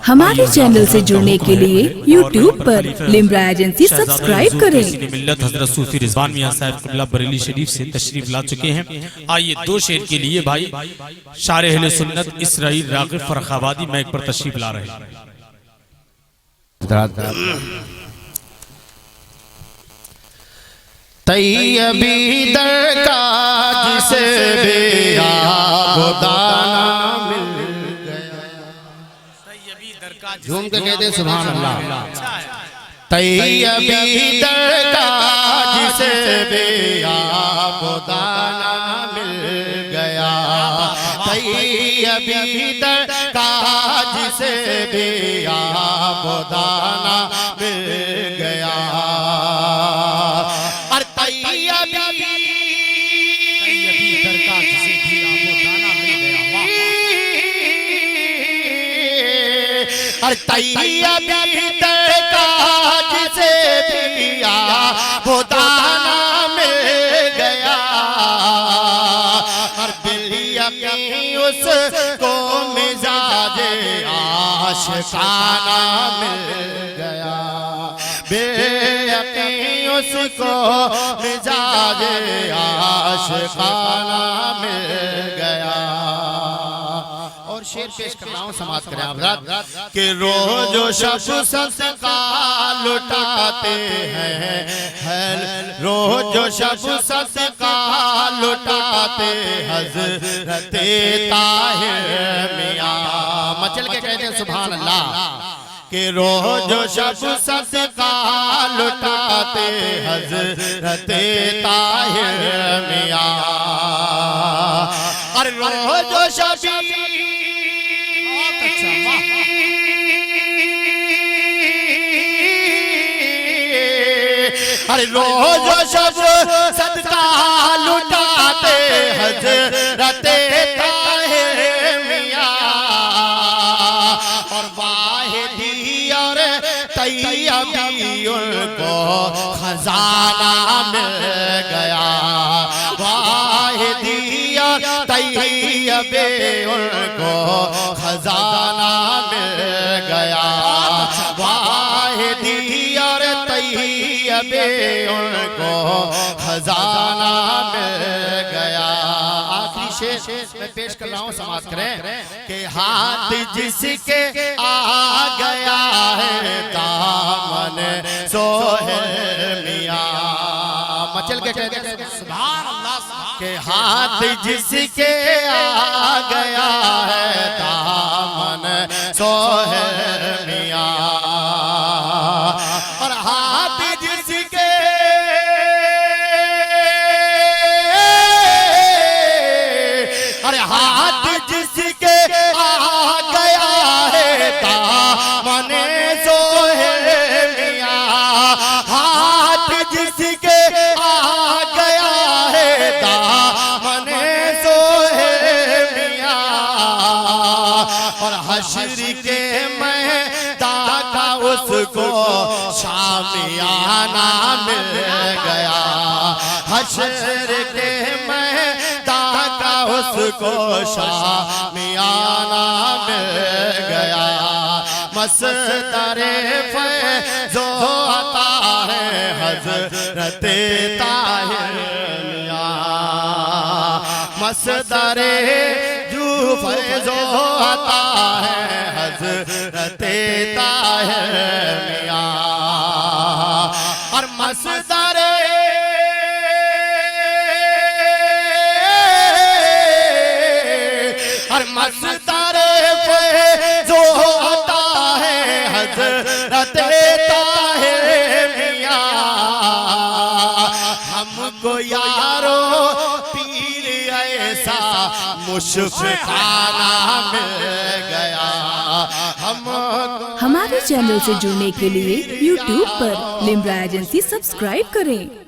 ہمارے چینل سے جڑنے کے لیے یوٹیوب پر لمبرا ایجنسی سبسکرائب کریں۔ ملت حضرت صوفی رضوان میاں صاحب قبلہ بریلی شریف سے تشریف لا چکے ہیں۔ آئیے دو شعر کے لیے بھائی شارح اہل سنت اسرائیل راغب فرخ آبادی میک پر تشریف لا رہے ہیں۔ طیبی در کا جسے بے آبادانہ مل گیا۔ جھوم کے کہتے ہیں سبحان اللہ۔ طیبی در کا جسے بے آبادانہ مل گیا۔ طیبی در کا جسے بے آبادانہ مل گیا۔ طیبی در کا جسے بھی آبادانہ مل گیا۔ ہر دل یقین اس کو مزاج عاشقانہ مل گیا۔ بے یقین اس کو مزاج عاشقانہ مل گیا۔ اور شعر پیش کرنا ہوں، سماعت کریں حضرات کہ روز و شب صدقہ لٹاتے ہیں، روز و شب صدقہ لٹاتے حضرت طاہر میاں۔ مچل کے کہتے ہیں سبحان اللہ کہ روز و شب صدقہ لٹاتے حضرت طاہر میاں۔ اور روز و شب روز و شب صدقہ لٹاتے حضرت طاہر میاں۔ اور واحدی اور طیبی ان کو خزانہ مل گیا۔ واحدی اور طیبی ان کو خزانہ مل گیا۔ واحدی اور طیبی ان کو خزانہ مل گیا۔ آخری شعر میں پیش کر رہا ہوں، سماعت کریں کہ ہاتھ جس کے آ گیا ہے دامن سہیل میاں۔ مچل کے کہتے ہیں سبحان اللہ کہ ہاتھ جس کے آ گیا ہے دامن سہیل میاں۔ اور ہاتھ جس کے اور ہاتھ جس کے آ گیا ہے دامن سہیل میاں۔ ہاتھ جس کے آ گیا ہے دامن سہیل میاں۔ اور حشر کے میدان کا اس کو شامیانہ مل گیا۔ حشر کے میدان کا اس کو شامیانہ مل گیا۔ مصدر فیض و عطا ہے حضرت طاہر میاں۔ مصدر جو فیض و عطا ہے حضرت طاہر میاں۔ اور مصدر اور مصدر فیض و عطا ہے حضرت طاہر میاں۔ ہم کو یارو پیر ایسا مشفقانہ مل گیا۔ ہمارے چینل سے جڑنے کے لیے یوٹیوب پر لمبرا ایجنسی سبسکرائب کریں۔